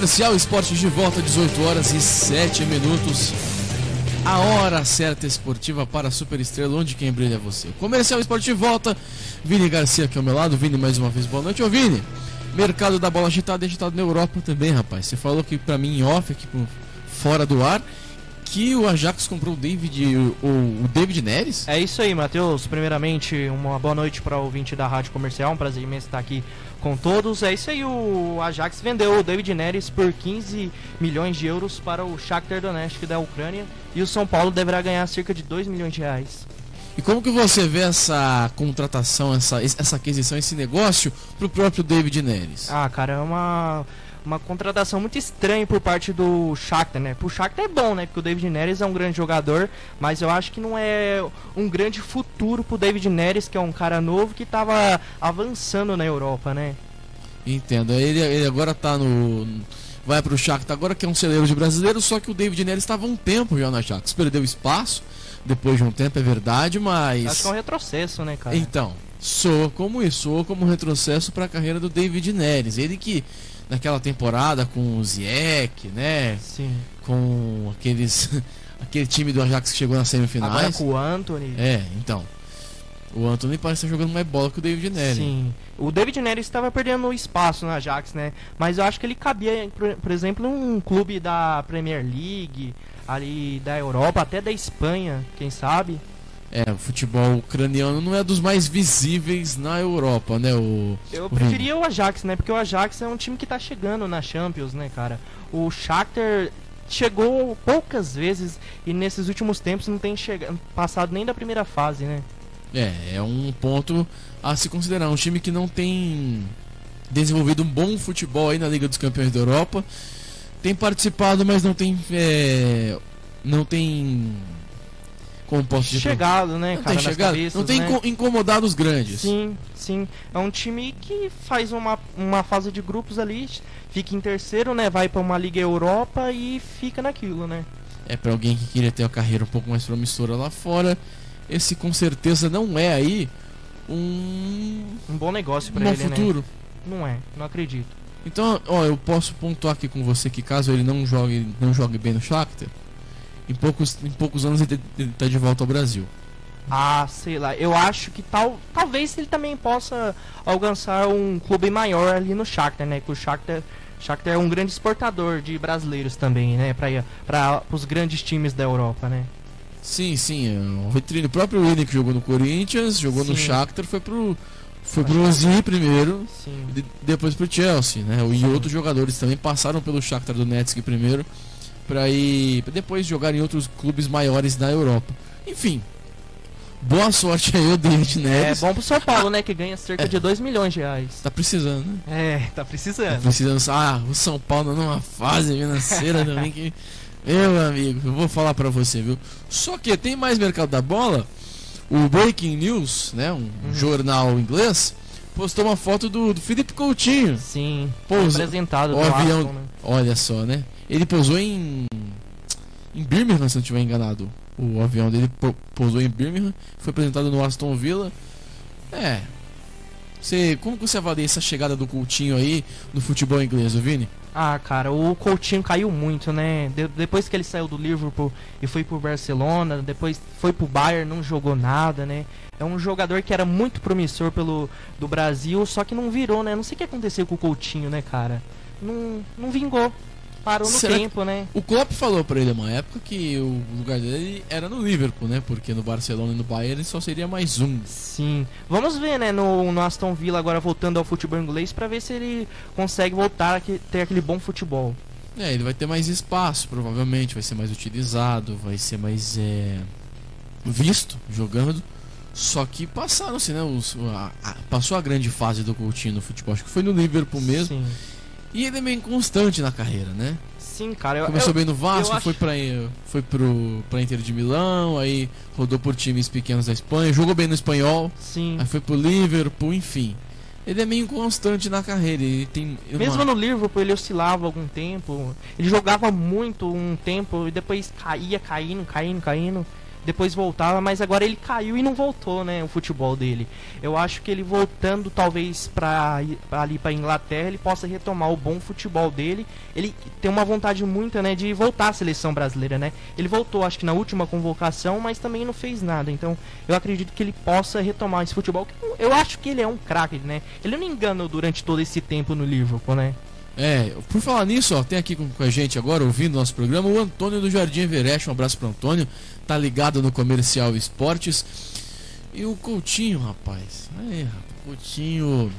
Comercial Esporte de volta, 18 horas e 7 minutos. A hora certa esportiva para a Super Estrela, onde quem brilha é você. Comercial Esporte de volta. Vini Garcia aqui ao meu lado. Vini, mais uma vez, boa noite. Ô Vini, mercado da bola agitado na Europa também, rapaz. Você falou que pra mim em off, aqui fora do ar, que o Ajax comprou o David Neres. É isso aí, Matheus. Primeiramente, uma boa noite para o ouvinte da Rádio Comercial. Um prazer imenso estar aqui com todos. É isso aí, o Ajax vendeu o David Neres por 15 milhões de euros para o Shakhtar Donetsk da Ucrânia. E o São Paulo deverá ganhar cerca de 2 milhões de reais. E como que você vê essa contratação, essa aquisição, esse negócio pro próprio David Neres? Ah, cara, é uma contratação muito estranha por parte do Shakhtar, né? Pro Shakhtar é bom, né? Porque o David Neres é um grande jogador, mas eu acho que não é um grande futuro pro David Neres, que é um cara novo que tava avançando na Europa, né? Entendo. Ele agora tá vai pro Shakhtar agora, que é um celeiro de brasileiros, só que o David Neres estava um tempo já no Ajax, perdeu espaço depois de um tempo, é verdade, mas... Acho que é um retrocesso, né, cara? Então, soa como um retrocesso para a carreira do David Neres. Ele que naquela temporada com o Ziyech, né? Sim. Com aquele time do Ajax que chegou nas semifinais. Agora com o Antony. Então. O Antony parece estar jogando mais bola que o David Neres. Sim. O David Neres estava perdendo espaço no Ajax, né? Mas eu acho que ele cabia, por exemplo, num clube da Premier League, ali da Europa, até da Espanha, quem sabe? O futebol ucraniano não é dos mais visíveis na Europa, né? Eu preferia o Ajax, né? Porque o Ajax é um time que tá chegando na Champions, né, cara? O Shakhtar chegou poucas vezes e nesses últimos tempos não tem passado nem da primeira fase, né? É um ponto a se considerar. Um time que não tem desenvolvido um bom futebol aí na Liga dos Campeões da Europa. Tem participado, mas não tem... Como posso dizer? Chegado, né, não cara, tem chegado, cabeças, não tem né? incomodado os grandes. Sim. É um time que faz uma fase de grupos ali, fica em terceiro, né? Vai pra uma Liga Europa e fica naquilo, né? Pra alguém que queria ter uma carreira um pouco mais promissora lá fora, esse com certeza não é aí um bom negócio pra ele, futuro. Né? Não acredito. Então, eu posso pontuar aqui com você que caso ele não jogue bem no Shakhtar, em poucos anos ele tá de volta ao Brasil. Ah, sei lá, eu acho que talvez ele também possa alcançar um clube maior ali no Shakhtar, né? Que o Shakhtar é um grande exportador de brasileiros também, né? Para os grandes times da Europa, né? Sim, o vitrine, o próprio Willian que jogou no Corinthians, jogou no Shakhtar, foi pro Ozil primeiro, e depois pro Chelsea, né? E outros jogadores também passaram pelo Shakhtar Donetsk primeiro, pra depois jogar em outros clubes maiores da Europa. Enfim, boa sorte aí o David Neres. É bom pro São Paulo, né? Que ganha cerca de 2 milhões de reais. Tá precisando, né? Tá precisando. O São Paulo numa fase financeira também que... Meu amigo, eu vou falar pra você, viu? Só que tem mais mercado da bola. O Breaking News, né? Um jornal inglês, postou uma foto do Felipe Coutinho. Sim, apresentado no avião, Aston, né? Olha só, né? Ele pousou em Birmingham, se não estiver enganado. O avião dele pousou em Birmingham, foi apresentado no Aston Villa. Como que você avalia essa chegada do Coutinho aí no futebol inglês, Vini? Ah, cara, o Coutinho caiu muito, né? Depois que ele saiu do Liverpool e foi pro Barcelona, depois foi pro Bayern, não jogou nada, né? É um jogador que era muito promissor do Brasil, só que não virou, né? Não sei o que aconteceu com o Coutinho, né, cara? Não vingou. Parou no tempo, né? O Klopp falou pra ele uma época que o lugar dele era no Liverpool, né? Porque no Barcelona e no Bayern ele só seria mais um. Sim. Vamos ver, né, no Aston Villa agora voltando ao futebol inglês pra ver se ele consegue voltar a ter aquele bom futebol. Ele vai ter mais espaço, provavelmente, vai ser mais utilizado, vai ser mais visto jogando. Só que passaram-se, né? Passou a grande fase do Coutinho no futebol. Acho que foi no Liverpool mesmo. Sim. E ele é meio inconstante na carreira, né? Sim, cara. Começou bem no Vasco, foi pra Inter de Milão, aí rodou por times pequenos da Espanha, jogou bem no Espanhol, sim. Aí foi pro Liverpool, enfim. Ele é meio inconstante na carreira. Ele tem Mesmo no Liverpool ele oscilava algum tempo. Ele jogava muito um tempo e depois caía, caindo. depois voltava, mas agora ele caiu e não voltou, né, o futebol dele. Eu acho que ele voltando talvez ali para Inglaterra, ele possa retomar o bom futebol dele. Ele tem uma vontade muito, né, de voltar à seleção brasileira, né? Ele voltou, acho que na última convocação, mas também não fez nada. Então, eu acredito que ele possa retomar esse futebol. Eu acho que ele é um craque, né? Ele não enganou durante todo esse tempo no Liverpool, né? Por falar nisso, ó, tem aqui com a gente agora, ouvindo nosso programa, o Antônio do Jardim Everest. Um abraço pro Antônio, tá ligado no Comercial Esportes. E o Coutinho, rapaz. O Coutinho...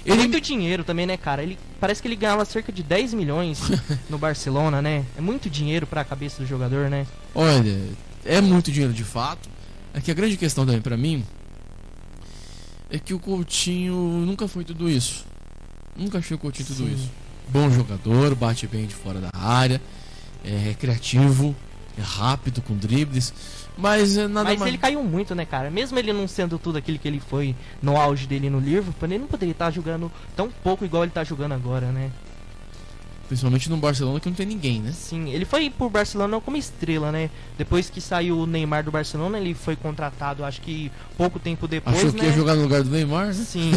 Muito dinheiro também, né, cara? Ele parece que ele ganhava cerca de 10 milhões no Barcelona, né? É muito dinheiro pra cabeça do jogador, né? Olha, é muito dinheiro de fato. É que a grande questão também pra mim é que o Coutinho nunca foi tudo isso. Nunca achei o Coutinho tudo isso. Bom jogador, bate bem de fora da área, é criativo, é rápido com dribles, mas nada mais. Mas ele caiu muito, né, cara? Mesmo ele não sendo tudo aquilo que ele foi no auge dele no Liverpool, ele não poderia estar jogando tão pouco igual ele tá jogando agora, né? Principalmente no Barcelona, que não tem ninguém, né? Sim, ele foi pro Barcelona como estrela, né? Depois que saiu o Neymar do Barcelona, ele foi contratado, acho que pouco tempo depois, Achou né? que ia jogar no lugar do Neymar, né? Sim,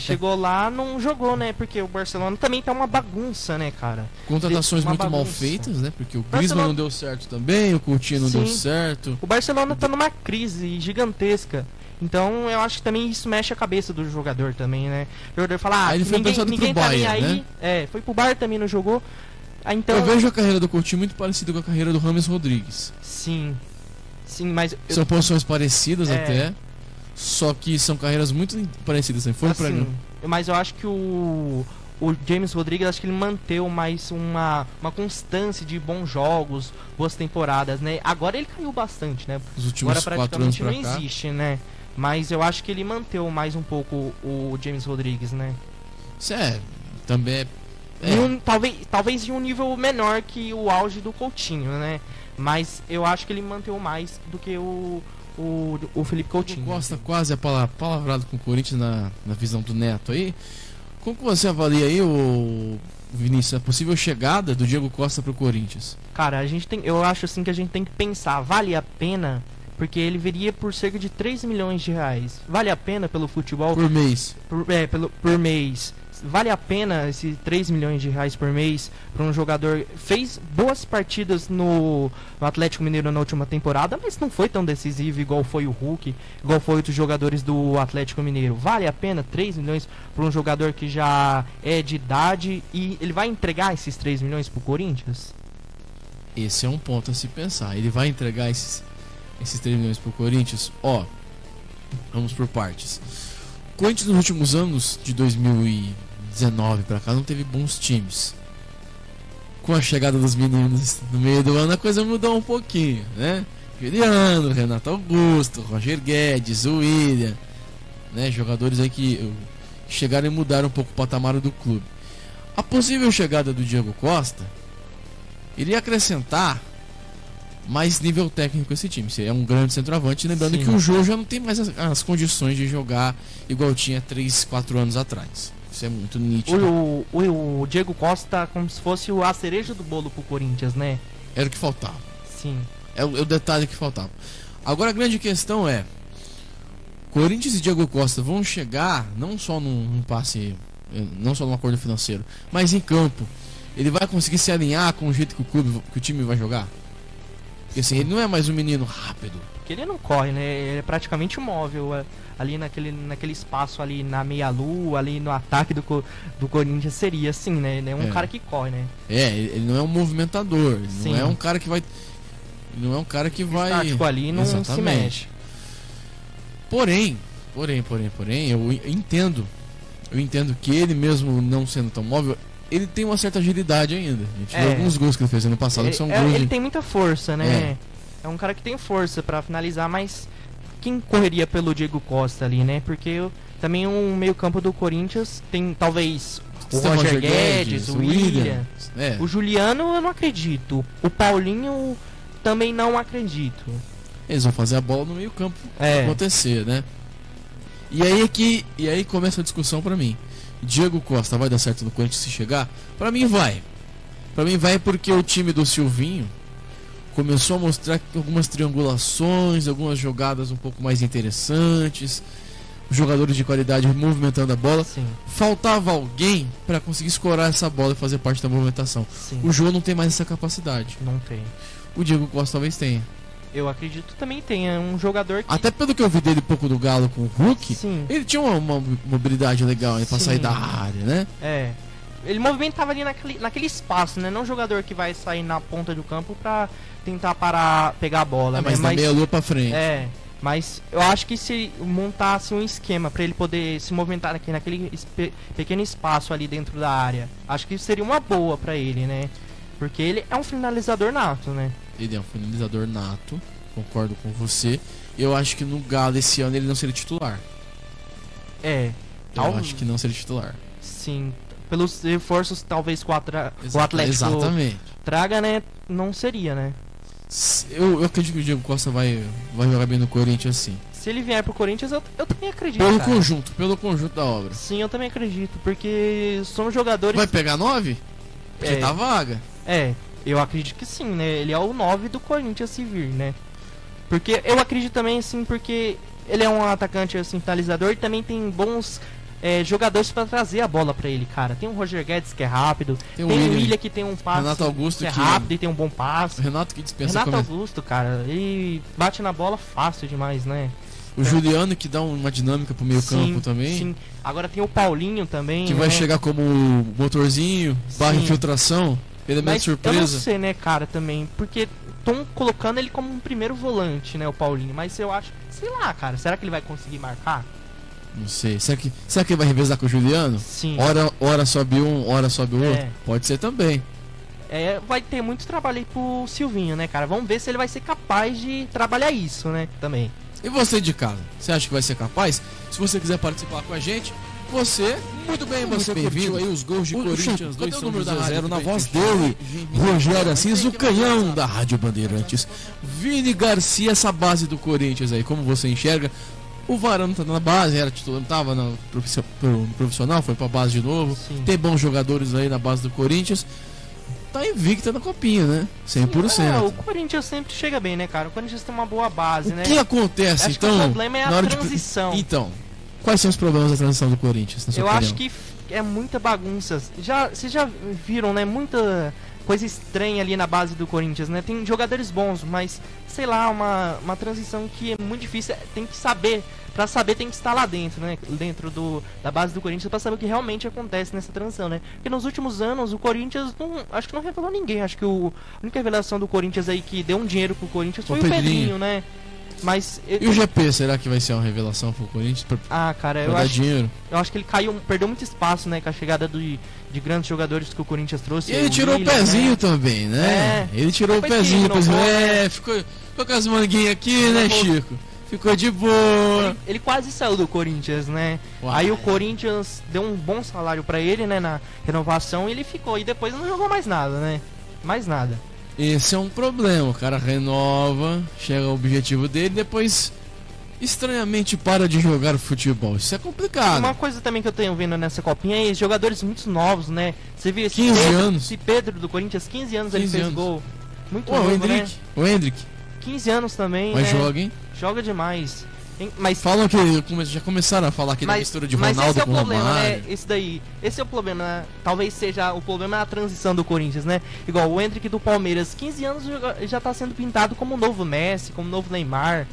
chegou lá, não jogou, né? Porque o Barcelona também tá uma bagunça, né, cara? Contratações uma muito mal bagunça. feitas, né? Porque o Barcelona... Griezmann não deu certo também, o Coutinho não Sim. deu certo. O Barcelona tá numa crise gigantesca. Então eu acho que também isso mexe a cabeça do jogador também, né? O jogador fala, Aí ele foi pensado ninguém pro tá nem Bayern, aí. Foi pro Bayern também, não jogou. Então... Eu vejo a carreira do Coutinho muito parecida com a carreira do James Rodrigues. Sim, mas... São posições parecidas até, só que são carreiras muito parecidas. Foi pra mim. Mas eu acho que o James Rodrigues, acho que ele manteve mais uma constância de bons jogos, boas temporadas, né? Agora ele caiu bastante, né? Os últimos agora 4 anos praticamente pra não cá. existe, né? Mas eu acho que ele manteve mais um pouco o James Rodrigues, né? Sério, também talvez em um nível menor que o auge do Coutinho, né? Mas eu acho que ele manteve mais do que o Felipe Coutinho. O Costa quase palavrado com o Corinthians na visão do Neto aí. Como que você avalia aí, o Vinícius, a possível chegada do Diego Costa pro Corinthians? Cara, eu acho assim que a gente tem que pensar, vale a pena? Porque ele viria por cerca de 3 milhões de reais. Vale a pena pelo futebol? Por mês. Por mês. Vale a pena esses 3 milhões de reais por mês para um jogador? Fez boas partidas no Atlético Mineiro na última temporada, mas não foi tão decisivo igual foi o Hulk, igual foi outros jogadores do Atlético Mineiro. Vale a pena 3 milhões para um jogador que já é de idade e ele vai entregar esses 3 milhões pro Corinthians? Esse é um ponto a se pensar. Ele vai entregar esses 3 milhões pro Corinthians? Vamos por partes. O Corinthians nos últimos anos, de 2019 pra cá, não teve bons times. Com a chegada dos meninos no meio do ano, a coisa mudou um pouquinho, né? Juliano, Renato Augusto, Roger Guedes, o William, né? Jogadores aí que chegaram e mudaram um pouco o patamar do clube. A possível chegada do Diego Costa iria acrescentar mais nível técnico esse time. Seria um grande centroavante, lembrando que o Jô já não tem mais as condições de jogar igual tinha 3, 4 anos atrás. Isso é muito nítido. O Diego Costa como se fosse a cereja do bolo pro Corinthians, né? Era o que faltava. Sim. É o detalhe que faltava. Agora a grande questão é: Corinthians e Diego Costa vão chegar não só num passe, não só num acordo financeiro, mas em campo. Ele vai conseguir se alinhar com o jeito que o time vai jogar? Porque assim, ele não é mais um menino rápido. Porque ele não corre, né? Ele é praticamente móvel ali naquele espaço ali na meia-lua, ali no ataque do Corinthians seria assim, né? Ele é um cara que corre, né? Ele não é um movimentador, ele não é um cara que vai... Não é um cara que vai... Estático ali não se mexe. Porém, eu entendo que ele mesmo não sendo tão móvel, ele tem uma certa agilidade ainda. A gente viu alguns gols que ele fez ano passado que são gols. Ele tem muita força, né? É um cara que tem força pra finalizar, mas quem correria pelo Diego Costa ali, né? Porque também o meio-campo do Corinthians tem talvez o Roger Guedes, o William. O Juliano eu não acredito. O Paulinho também não acredito. Eles vão fazer a bola no meio-campo acontecer, né? E aí começa a discussão pra mim. Diego Costa vai dar certo no Corinthians se chegar? Pra mim vai. Pra mim vai porque o time do Silvinho começou a mostrar algumas triangulações, algumas jogadas um pouco mais interessantes, jogadores de qualidade movimentando a bola. Sim. Faltava alguém para conseguir escorar essa bola e fazer parte da movimentação. Sim. O Jô não tem mais essa capacidade. Não tem. O Diego Costa talvez tenha. Eu acredito também tem. É um jogador que... Até pelo que eu vi dele pouco do Galo com o Hulk, Sim. ele tinha uma mobilidade legal aí pra Sim. sair da área, né? É. Ele movimentava ali naquele espaço, né? Não um jogador que vai sair na ponta do campo pra tentar pegar a bola, Mas né? da meia lua pra frente. É. Mas eu acho que se montasse um esquema pra ele poder se movimentar naquele pequeno espaço ali dentro da área, acho que seria uma boa pra ele, né? Porque ele é um finalizador nato, né? Ele é um finalizador nato, concordo com você. Eu acho que no Galo esse ano ele não seria titular. É. Eu acho que não seria titular. Sim. Pelos reforços talvez o Atlético Exatamente. traga, né? Não seria, né? Eu acredito que o Diego Costa vai jogar bem no Corinthians, sim. Se ele vier pro Corinthians, eu também acredito. Pelo conjunto da obra. Sim, eu também acredito. Porque são jogadores... Vai pegar 9? Porque tá vaga. É, eu acredito que sim, né? Ele é o 9 do Corinthians se vir, né? Porque eu acredito também, sim, porque ele é um atacante, assim, finalizador e também tem bons jogadores pra trazer a bola pra ele, cara. Tem o Roger Guedes, que é rápido. Tem o William, que tem um passe Renato Augusto, que é rápido e tem um bom passe. O Renato que dispensa Renato Augusto, cara, ele bate na bola fácil demais, né? O Juliano, que dá uma dinâmica pro meio campo também. Sim. Agora tem o Paulinho também, que vai chegar como motorzinho, barra infiltração. Ele é meio surpresa. Eu não sei, né, cara, também. Porque estão colocando ele como um primeiro volante, né, o Paulinho. Mas eu acho, sei lá, cara, será que ele vai conseguir marcar? Não sei. Será que ele vai revezar com o Juliano? Sim. Hora sobe um, hora sobe o outro? É. Pode ser também. Vai ter muito trabalho aí pro Silvinho, né, cara? Vamos ver se ele vai ser capaz de trabalhar isso, né, também. E você de casa? Você acha que vai ser capaz? Se você quiser participar com a gente, muito bem, você curtiu aí os gols de Corinthians 2 São José 0 na voz dele, Rogério Assis, o canhão da Rádio Bandeirantes. Vini Garcia, essa base do Corinthians aí, como você enxerga? O Varano tá na base, era titular, não tava no profissional, foi pra base de novo. Sim. Tem bons jogadores aí na base do Corinthians. Tá invicta na copinha, né? 100%. O Corinthians sempre chega bem, né, cara? O Corinthians tem uma boa base, né? O que acontece, Acho então? Que o problema é a transição. Então, quais são os problemas da transição do Corinthians, na sua opinião? Acho que é muita bagunça. Vocês já viram, né? Muita coisa estranha ali na base do Corinthians, né? Tem jogadores bons, mas, sei lá, uma transição que é muito difícil. Tem que saber. Pra saber, tem que estar lá dentro, né? Dentro da base do Corinthians, pra saber o que realmente acontece nessa transição, né? Porque nos últimos anos, o Corinthians acho que não revelou ninguém. Acho que a única revelação do Corinthians aí que deu um dinheiro pro Corinthians foi o Pedrinho, né? Mas... E o GP, será que vai ser uma revelação pro Corinthians? Cara, eu acho, dinheiro? Eu acho que ele perdeu muito espaço, né? Com a chegada de grandes jogadores que o Corinthians trouxe. E ele tirou o pezinho, né? Também, né? Ele tirou o pezinho, ficou com as manguinhas aqui, né, Chico? Ficou de boa. Ele quase saiu do Corinthians, né? Uai. Aí o Corinthians deu um bom salário pra ele, né? Na renovação, e ele ficou. E depois não jogou mais nada, né? Mais nada. Esse é um problema. O cara renova, chega ao objetivo dele, depois estranhamente para de jogar futebol. Isso é complicado. Uma coisa também que eu tenho vendo nessa copinha é jogadores muito novos, né? Você viu esse 15 anos. Esse Pedro do Corinthians, 15 anos ele fez gol. Muito novo, o Hendrick. 15 anos também, mas né? Joga, hein? Joga demais. Mas falam que já começaram a falar aqui da mistura de Ronaldo com Romário. Né? Esse é o problema, né? Talvez seja o problema na transição do Corinthians, né? Igual o Hendrick do Palmeiras, 15 anos já tá sendo pintado como o novo Messi, como o novo Neymar.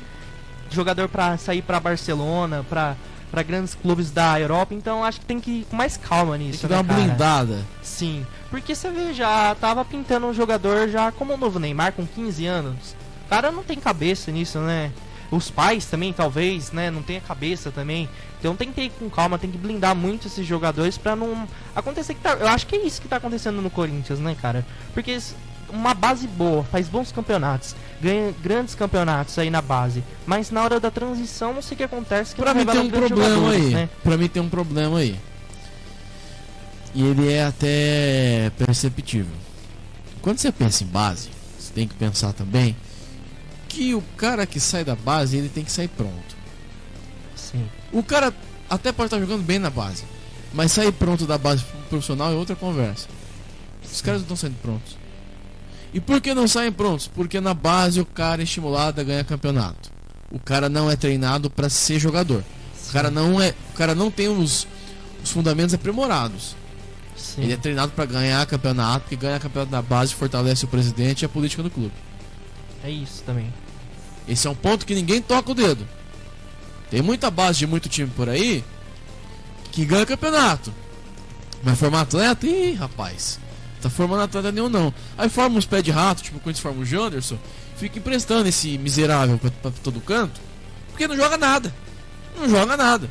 Jogador pra sair pra Barcelona, pra grandes clubes da Europa. Então acho que tem que ir com mais calma nisso. Tem que dar uma blindada. Sim, porque você vê, já tava pintando um jogador já como o novo Neymar com 15 anos. O cara não tem cabeça nisso, né? Os pais também, talvez, né? Não tem a cabeça também. Então tem que ir com calma, tem que blindar muito esses jogadores pra não acontecer que eu acho que é isso que tá acontecendo no Corinthians, né, cara? Porque uma base boa, faz bons campeonatos, ganha grandes campeonatos aí na base. Mas na hora da transição, não sei o que acontece. Que pra mim tem um problema aí, né? Pra mim tem um problema aí. E ele é até perceptível. Quando você pensa em base, você tem que pensar também que o cara que sai da base, ele tem que sair pronto. Sim. O cara até pode estar jogando bem na base, mas sair pronto da base profissional é outra conversa. Os caras não estão saindo prontos. E por que não saem prontos? Porque na base o cara é estimulado a ganhar campeonato. O cara não é treinado para ser jogador. O cara não tem os fundamentos aprimorados. Sim. Ele é treinado para ganhar campeonato, porque ganhar campeonato na base fortalece o presidente e a política do clube. É isso também. Esse é um ponto que ninguém toca o dedo. Tem muita base de muito time por aí que ganha campeonato. Mas formar atleta? Ih, rapaz. Tá formando atleta nenhum não. Aí forma uns pés de rato, tipo quando forma o Janderson, fica emprestando esse miserável pra todo canto, porque não joga nada. Não joga nada.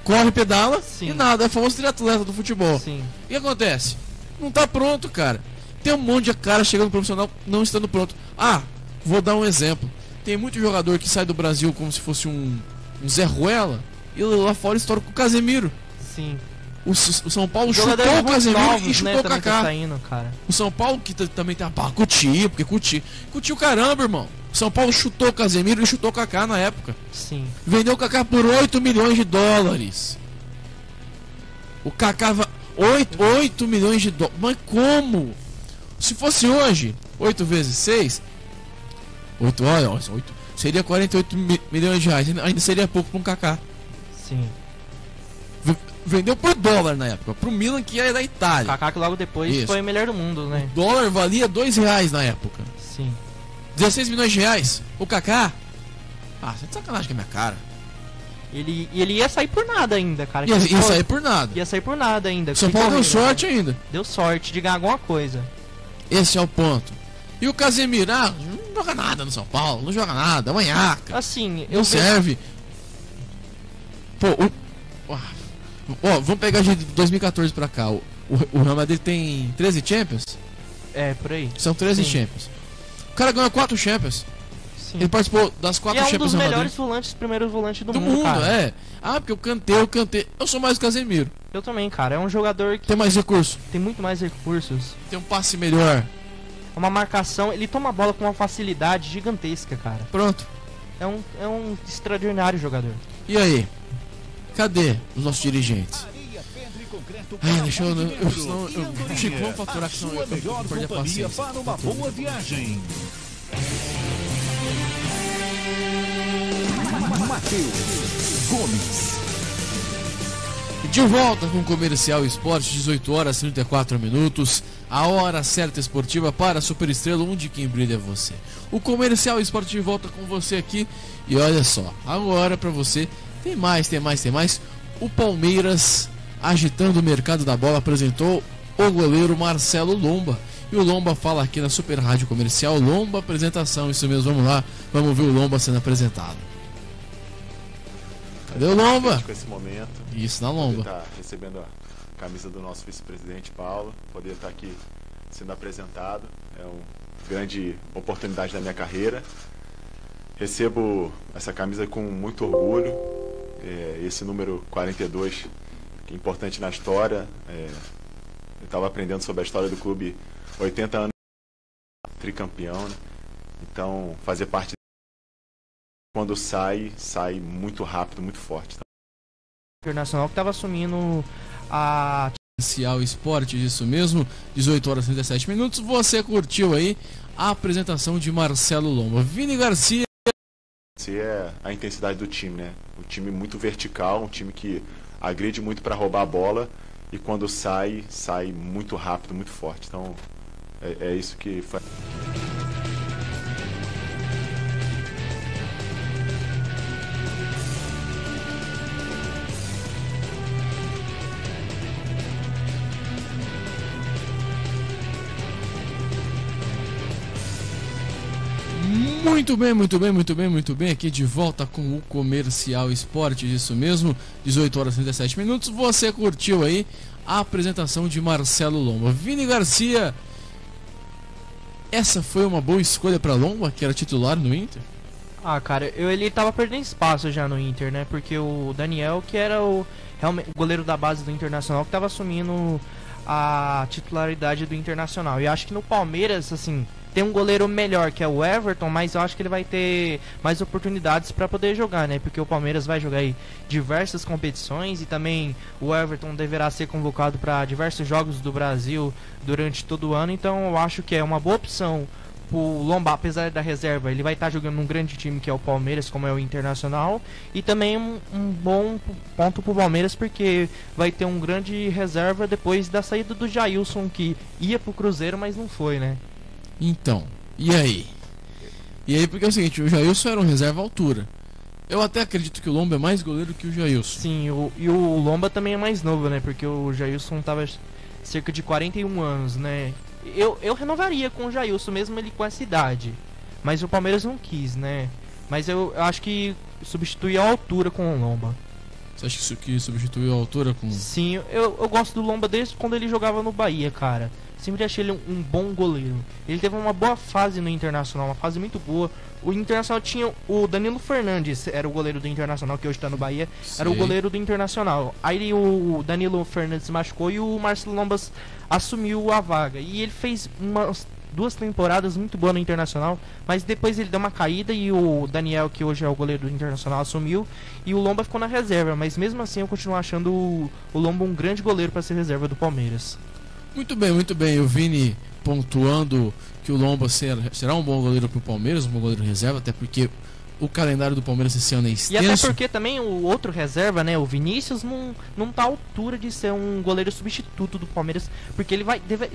Corre, pedala. Sim. E nada. É famoso triatleta do futebol. Sim. E o que acontece? Não tá pronto, cara. Tem um monte de cara chegando no profissional não estando pronto. Ah, vou dar um exemplo. Tem muito jogador que sai do Brasil como se fosse um Zé Ruela e lá fora estoura com o Casemiro. Sim. O São Paulo chutou Jogadores o Casemiro novos, e chutou né, o também Kaká. tá saindo, cara. O São Paulo que também tem a Coutinho, porque Coutinho caramba, irmão. O São Paulo chutou o Casemiro e chutou o Kaká na época. Sim. Vendeu o Kaká por 8 milhões de dólares. O Kaká 8 milhões de dólares. Mas como? Se fosse hoje, 8 vezes 6, 8, olha, 8, seria 48 milhões de reais. Ainda seria pouco para um Kaká. Sim. Vendeu por dólar na época, pro Milan, que é da Itália. Kaká que logo depois Isso. foi o melhor do mundo, né? O dólar valia R$2 na época. Sim. 16 milhões de reais. O Kaká? Ah, você tá de sacanagem com a minha cara. Ele ia sair por nada ainda, cara. Ia sair por nada. Ia sair por nada ainda. São Paulo deu sorte ainda. Deu sorte de ganhar alguma coisa. Esse é o ponto. E o Casemiro, não joga nada no São Paulo, não joga nada, manhaca. Assim, Não serve. Pô, vamos pegar de 2014 pra cá. O Real Madrid tem 13 Champions? É, por aí. São 13 Sim. Champions. O cara ganhou 4 Champions. Sim. Ele participou das 4 E é um Champions dos do Real melhores Madrid. volantes, primeiros volantes do Do mundo, cara. é. Ah, porque eu cantei. Eu sou mais o Casemiro. Eu também, cara. É um jogador que Tem mais recurso. tem muito mais recursos. Tem um passe melhor. Uma marcação. Ele toma a bola com uma facilidade gigantesca, cara. Pronto. É um extraordinário jogador. E aí? Cadê os nossos dirigentes? Deixa eu Chico, vamos faturar que senão eu perdi a paciência. Para uma boa viagem. Matheus Gomes. De volta com o Comercial Esporte, 18 horas 34 minutos. A hora certa esportiva para a Super Estrela, onde quem brilha é você. O Comercial Esporte de volta com você aqui. E olha só, agora pra você tem mais. O Palmeiras, agitando o mercado da bola, apresentou o goleiro Marcelo Lomba. E o Lomba fala aqui na Super Rádio Comercial. Lomba, apresentação, isso mesmo, vamos lá. Vamos ver o Lomba sendo apresentado. Cadê o Lomba? Com esse momento, Isso, na Lomba. Poder estar recebendo a camisa do nosso vice-presidente Paulo, poder estar aqui sendo apresentado, é uma grande oportunidade da minha carreira. Recebo essa camisa com muito orgulho, esse número 42, que é importante na história. Eu estava aprendendo sobre a história do clube, 80 anos, tricampeão, né? Então fazer parte quando sai muito rápido, muito forte. Internacional que tava assumindo a Comercial Esporte, isso mesmo, 18 horas e 37 minutos. Você curtiu aí a apresentação de Marcelo Lomba. Vini Garcia. Essa é a intensidade do time, né? Um time muito vertical, um time que agride muito para roubar a bola e quando sai muito rápido, muito forte. Então é isso que faz. Muito bem, aqui de volta com o Comercial Esporte, isso mesmo, 18 horas e 37 minutos. Você curtiu aí a apresentação de Marcelo Lomba. Vini Garcia, essa foi uma boa escolha para Lomba, que era titular no Inter? Ah, cara, ele tava perdendo espaço já no Inter, né? Porque o Daniel, que era realmente o goleiro da base do Internacional, que tava assumindo a titularidade do Internacional. E acho que no Palmeiras, assim, tem um goleiro melhor que é o Everton, mas eu acho que ele vai ter mais oportunidades para poder jogar, né? Porque o Palmeiras vai jogar aí diversas competições e também o Everton deverá ser convocado para diversos jogos do Brasil durante todo o ano, então eu acho que é uma boa opção o Lomba, apesar da reserva, ele vai estar jogando num grande time que é o Palmeiras, como é o Internacional, e também um bom ponto pro Palmeiras, porque vai ter um grande reserva depois da saída do Jailson, que ia pro Cruzeiro, mas não foi, né? Então, e aí? E aí, porque é o seguinte, o Jailson era um reserva à altura. Eu até acredito que o Lomba é mais goleiro que o Jailson. Sim, e o Lomba também é mais novo, né? Porque o Jailson tava cerca de 41 anos, né? Eu renovaria com o Jailson, mesmo ele com essa idade. Mas o Palmeiras não quis, né? Mas eu acho que substitui a altura com o Lomba. Você acha que isso que substituiu a altura com... Sim, eu gosto do Lomba desde quando ele jogava no Bahia, cara. Sempre achei ele um bom goleiro. Ele teve uma boa fase no Internacional, uma fase muito boa. O Internacional tinha o Danilo Fernandes, era o goleiro do Internacional, que hoje tá no Bahia. Sim. Era o goleiro do Internacional. Aí o Danilo Fernandes se machucou e o Marcelo Lombas assumiu a vaga. E ele fez umas 2 temporadas muito boas no Internacional, mas depois ele deu uma caída e o Daniel, que hoje é o goleiro do Internacional, assumiu e o Lomba ficou na reserva. Mas mesmo assim eu continuo achando o Lomba um grande goleiro para ser reserva do Palmeiras. Muito bem. O Vini pontuando que o Lomba será um bom goleiro para o Palmeiras, um bom goleiro reserva, até porque o calendário do Palmeiras esse ano é extenso. E até porque também o outro reserva, né, o Vinícius, não tá à altura de ser um goleiro substituto do Palmeiras, porque ele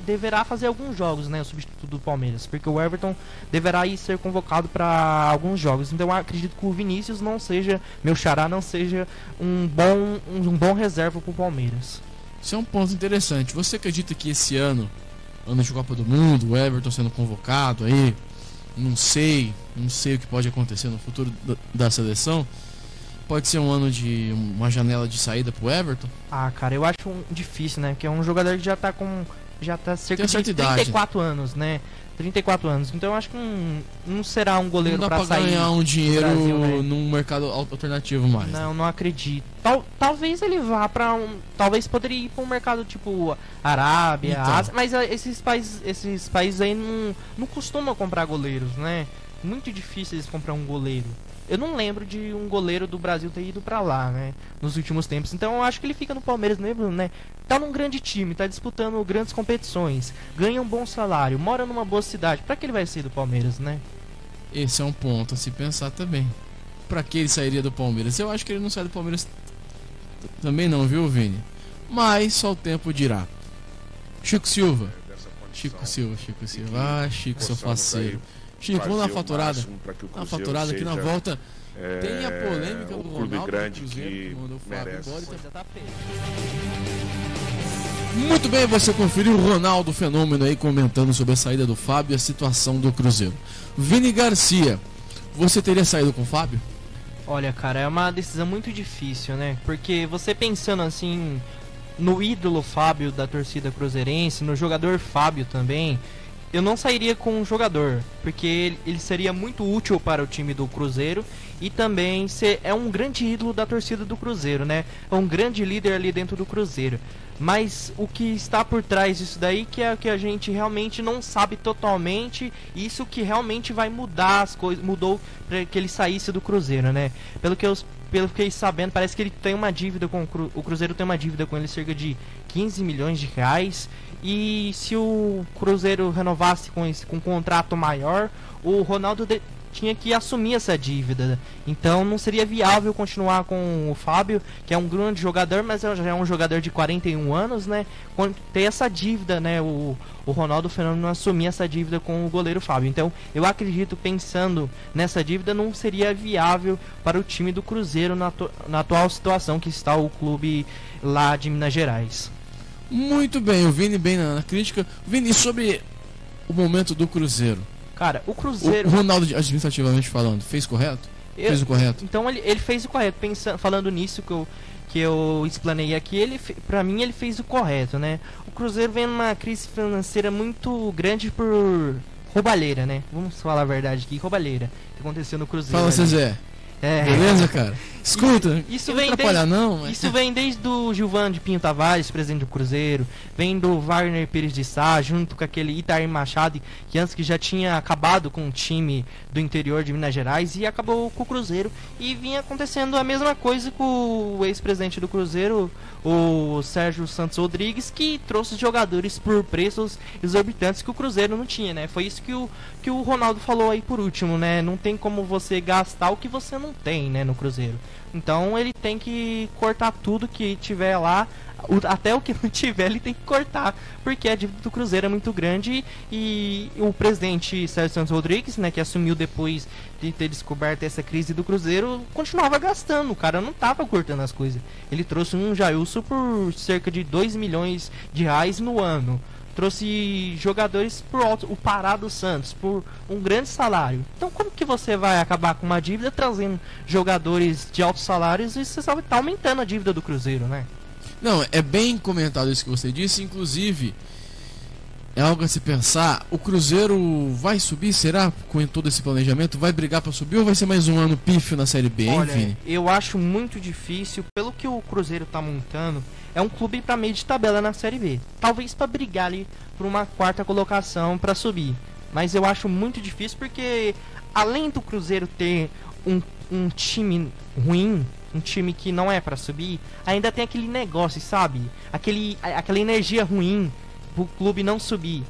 deverá fazer alguns jogos, né, o substituto do Palmeiras, porque o Everton deverá ir ser convocado para alguns jogos. Então eu acredito que o Vinícius não seja, meu xará, não seja um bom reserva para o Palmeiras. Isso é um ponto interessante. Você acredita que esse ano de Copa do Mundo, o Everton sendo convocado aí, não sei o que pode acontecer no futuro da seleção, pode ser um ano de uma janela de saída pro Everton? Ah, cara, eu acho difícil, né? Porque é um jogador que já tá cerca de idade. 34 anos, né? 34 anos. Então eu acho que não será um goleiro não dá pra sair ganhar um dinheiro Brasil, né? num mercado alternativo mais. Não acredito. Talvez ele vá pra talvez poderia ir pra um mercado tipo Arábia, Então. Ásia, mas esses países aí não costumam comprar goleiros, né? Muito difícil eles comprar um goleiro. Eu não lembro de um goleiro do Brasil ter ido pra lá, né? Nos últimos tempos. Então eu acho que ele fica no Palmeiras mesmo, né? Tá num grande time, tá disputando grandes competições, ganha um bom salário, mora numa boa cidade. Pra que ele vai sair do Palmeiras, né? Esse é um ponto a se pensar também. Pra que ele sairia do Palmeiras? Eu acho que ele não sai do Palmeiras também não, viu, Vini? Mas só o tempo dirá. Chico Silva. Chico Silva. Ah, Chico, seu faceiro. Chico, vamos dar uma faturada. Uma faturada aqui na volta. Tem a polêmica do clube Ronaldo grande do Cruzeiro, que que mandou o Fábio merece. embora e tá... Coisa tá feia. Muito bem, você conferiu o Ronaldo Fenômeno aí comentando sobre a saída do Fábio e a situação do Cruzeiro. Vini Garcia, você teria saído com o Fábio? Olha, cara, é uma decisão muito difícil, né? Porque você pensando assim no ídolo Fábio da torcida cruzeirense, no jogador Fábio também, eu não sairia com um jogador, porque ele seria muito útil para o time do Cruzeiro e também é um grande ídolo da torcida do Cruzeiro, né? É um grande líder ali dentro do Cruzeiro. Mas o que está por trás disso daí que é o que a gente realmente não sabe totalmente, isso que realmente vai mudar as coisas, mudou para que ele saísse do Cruzeiro, né? Pelo que eu fiquei sabendo, parece que ele tem uma dívida com o Cruzeiro tem uma dívida com ele cerca de 15 milhões de reais. E se o Cruzeiro renovasse com um contrato maior, o Ronaldo tinha que assumir essa dívida. Então não seria viável continuar com o Fábio, que é um grande jogador, mas já é um jogador de 41 anos, né? Ter essa dívida, né? O Ronaldo Fenômeno assumir essa dívida com o goleiro Fábio. Então eu acredito, pensando nessa dívida, não seria viável para o time do Cruzeiro na atual situação que está o clube lá de Minas Gerais. Muito bem, o Vini bem na crítica. Vini, sobre o momento do Cruzeiro. Cara, o Cruzeiro... O Ronaldo, administrativamente falando, fez correto? Fez o correto? Então ele fez o correto. Falando nisso que eu explanei aqui, pra mim ele fez o correto, né? O Cruzeiro vem numa crise financeira muito grande por roubalheira, né? Vamos falar a verdade aqui, roubalheira que aconteceu no Cruzeiro. Fala, Cezé. Beleza, cara? Escuta, isso não vem atrapalhar não, mas... Isso vem desde o Gilvan de Pinho Tavares, presidente do Cruzeiro, vem do Wagner Pires de Sá, junto com aquele Itair Machado, que antes que já tinha acabado com o time do interior de Minas Gerais e acabou com o Cruzeiro. E vinha acontecendo a mesma coisa com o ex-presidente do Cruzeiro, o Sérgio Santos Rodrigues, que trouxe jogadores por preços exorbitantes que o Cruzeiro não tinha, né? Foi isso que o Ronaldo falou aí por último, né? Não tem como você gastar o que você não tem, né, no Cruzeiro. Então ele tem que cortar tudo que tiver lá, até o que não tiver ele tem que cortar, porque a dívida do Cruzeiro é muito grande e o presidente Sérgio Santos Rodrigues, né, que assumiu depois de ter descoberto essa crise do Cruzeiro, continuava gastando, o cara não tava cortando as coisas. Ele trouxe um Jailson por cerca de 2 milhões de reais no ano. Trouxe jogadores por alto, o Pará do Santos, por um grande salário. Então como que você vai acabar com uma dívida trazendo jogadores de altos salários e você só vai estar aumentando a dívida do Cruzeiro, né? Não, é bem comentado isso que você disse, inclusive é algo a se pensar. O Cruzeiro vai subir, será? Com todo esse planejamento, vai brigar para subir ou vai ser mais um ano pífio na Série B, hein, Olha, Vini? eu acho muito difícil, pelo que o Cruzeiro tá montando, é um clube para meio de tabela na Série B. Talvez para brigar ali por uma quarta colocação para subir. Mas eu acho muito difícil porque, além do Cruzeiro ter um time ruim, um time que não é para subir, ainda tem aquele negócio, sabe? Aquela energia ruim pro clube não subir.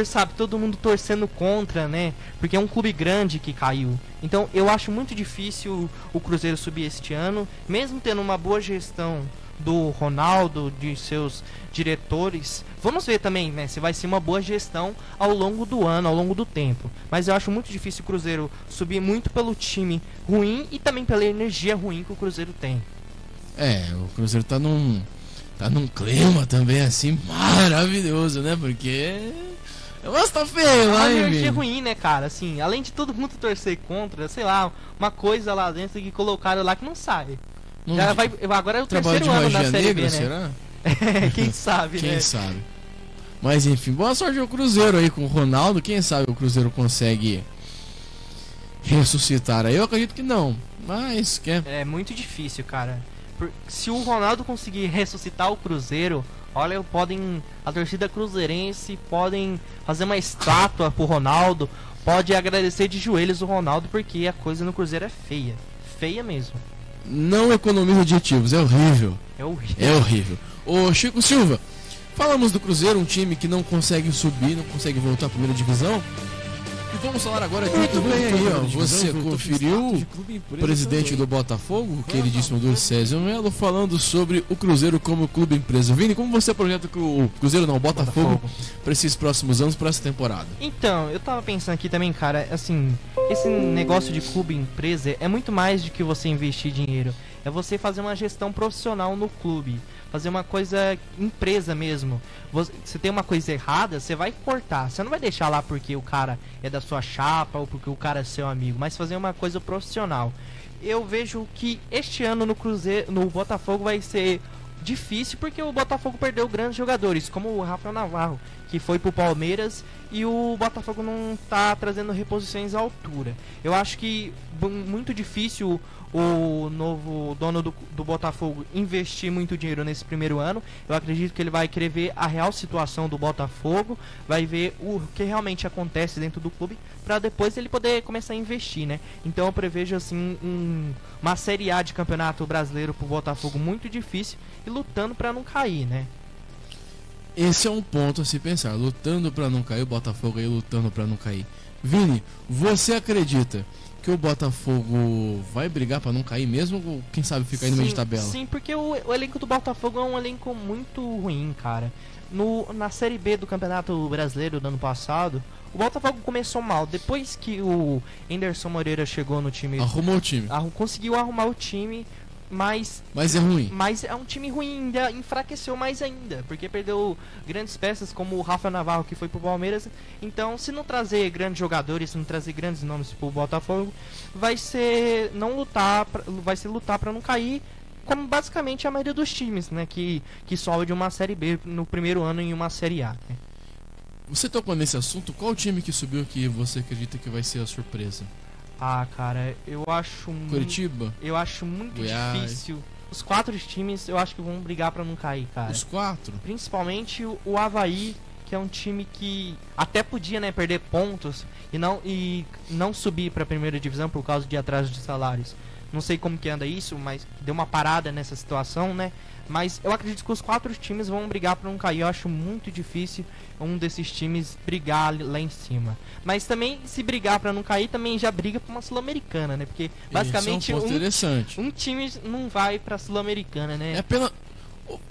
Sabe, todo mundo torcendo contra, né? Porque é um clube grande que caiu. Então eu acho muito difícil o Cruzeiro subir este ano, mesmo tendo uma boa gestão do Ronaldo, de seus diretores. Vamos ver também, né, se vai ser uma boa gestão ao longo do ano, ao longo do tempo. Mas eu acho muito difícil o Cruzeiro subir, muito pelo time ruim e também pela energia ruim que o Cruzeiro tem. É, o Cruzeiro tá num clima também assim maravilhoso, né? Porque nossa, tá feio lá, É hein, uma energia Vini? ruim, né, cara? Assim, além de todo mundo torcer contra, sei lá, uma coisa lá dentro que colocaram lá que não sai. Não Já de- vai, agora é o Trabalho de terceiro ano da magia Série negra, B, né? será? Quem sabe, Quem né? sabe? Mas enfim, boa sorte ao Cruzeiro aí com o Ronaldo. Quem sabe o Cruzeiro consegue ressuscitar aí? Eu acredito que não, mas É muito difícil, cara. Se o Ronaldo conseguir ressuscitar o Cruzeiro, olha, a torcida cruzeirense podem fazer uma estátua pro Ronaldo, pode agradecer de joelhos o Ronaldo, porque a coisa no Cruzeiro é feia. Feia mesmo. não economiza adjetivos, é horrível. É horrível. É horrível. Ô Chico Silva, falamos do Cruzeiro, um time que não consegue subir, não consegue voltar à primeira divisão. E vamos falar agora de muito bem aí, ó. Você conferiu o presidente do Botafogo, o queridíssimo do Césio Melo, falando sobre o Cruzeiro como clube empresa. Vini, como você projeta que o Cruzeiro não, o Botafogo, para esses próximos anos, para essa temporada? Então, eu tava pensando aqui também, cara, assim, esse negócio de clube empresa é muito mais do que você investir dinheiro. É você fazer uma gestão profissional no clube. Fazer uma coisa empresa mesmo. Você tem uma coisa errada, você vai cortar. Você não vai deixar lá porque o cara é da sua chapa ou porque o cara é seu amigo, mas fazer uma coisa profissional. Eu vejo que este ano no Cruzeiro, no Botafogo vai ser difícil porque o Botafogo perdeu grandes jogadores, como o Rafael Navarro, que foi pro Palmeiras, e o Botafogo não tá trazendo reposições à altura. Eu acho que muito difícil o novo dono do Botafogo investir muito dinheiro nesse primeiro ano. Eu acredito que ele vai querer ver a real situação do Botafogo, vai ver o que realmente acontece dentro do clube, para depois ele poder começar a investir, né? Então eu prevejo assim uma Série A de Campeonato Brasileiro pro Botafogo muito difícil e lutando para não cair, né? Esse é um ponto a se pensar, lutando para não cair, o Botafogo aí lutando para não cair. Vini, você acredita que o Botafogo vai brigar para não cair mesmo, ou quem sabe ficar aí no meio de tabela? Sim, porque o elenco do Botafogo é um elenco muito ruim, cara. Na Série B do Campeonato Brasileiro do ano passado, o Botafogo começou mal. Depois que o Anderson Moreira chegou no time, Arrumou o time, conseguiu arrumar o time, mas é ruim. Mas é um time ruim, ainda enfraqueceu mais ainda, porque perdeu grandes peças como o Rafael Navarro, que foi pro Palmeiras. Então, se não trazer grandes jogadores, se não trazer grandes nomes pro Botafogo, vai ser lutar para não cair, como basicamente a maioria dos times, né, que sobe de uma Série B no primeiro ano em uma Série A, né? Você tocou nesse assunto, qual time que subiu que você acredita que vai ser a surpresa? Ah, cara, eu acho Curitiba? Eu acho muito Goiás. difícil. Os 4 times eu acho que vão brigar pra não cair, cara. Os 4? Principalmente o Avaí, que é um time que até podia, né, perder pontos e não subir pra primeira divisão por causa de atraso de salários. Não sei como que anda isso, mas deu uma parada nessa situação, né? Mas eu acredito que os 4 times vão brigar pra não cair. Eu acho muito difícil um desses times brigar lá em cima. Mas também, se brigar pra não cair, também já briga pra uma Sul-Americana, né? Porque basicamente Isso é um ponto interessante. um time não vai pra Sul-Americana, né? É pela...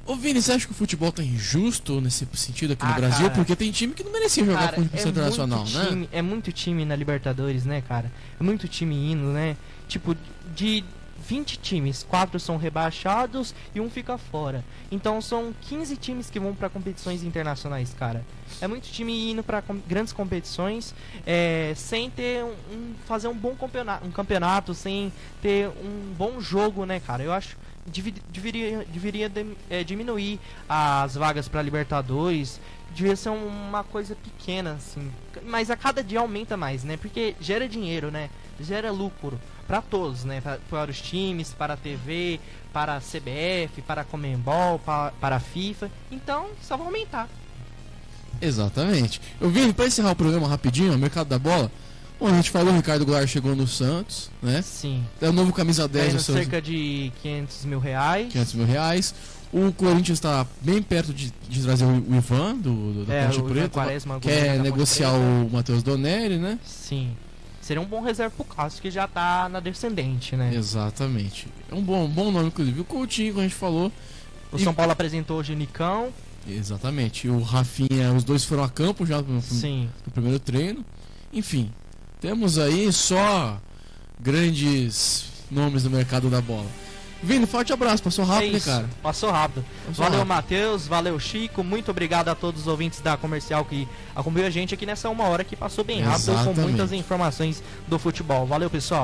Ô Vini, você acha que o futebol tá injusto nesse sentido aqui no Brasil? Cara, Porque tem time que não merecia jogar cara, competição internacional, né? É muito time na Libertadores, né, cara? É muito time indo, né? Tipo, de 20 times, 4 são rebaixados e 1 fica fora. Então são 15 times que vão pra competições internacionais, cara. É muito time indo pra grandes competições sem ter fazer um bom campeonato, sem ter um bom jogo, né, cara? Eu acho deveria diminuir as vagas para Libertadores. Devia ser uma coisa pequena, assim. Mas a cada dia aumenta mais, né? Porque gera dinheiro, né? Gera lucro para todos, né? Para os times, para a TV, para a CBF, para a Conmebol, para a FIFA. Então, só vai aumentar. Exatamente. Eu vim para encerrar o programa rapidinho, o mercado da bola. Bom, a gente falou, o Ricardo Goulart chegou no Santos, né? Sim. É o novo camisa 10 do Santos. Cerca de 500 mil reais. 500 mil reais. O Corinthians está bem perto de trazer o Ivan da Ponte Preta. Quaresma, quer negociar o Matheus Donelli, né? Sim. Seria um bom reserva pro Cássio, que já tá na descendente, né? Exatamente. É um bom nome, inclusive. O Coutinho, como a gente falou. O São Paulo apresentou hoje o Nicão. Exatamente. O Rafinha, os dois foram a campo já no primeiro treino. Enfim, temos aí só grandes nomes no mercado da bola. Vini, forte abraço, passou rápido, né, cara? Passou rápido. Valeu, Matheus, valeu, Chico. Muito obrigado a todos os ouvintes da Comercial que acompanhou a gente aqui nessa 1 hora que passou bem rápido, com muitas informações do futebol. Valeu, pessoal.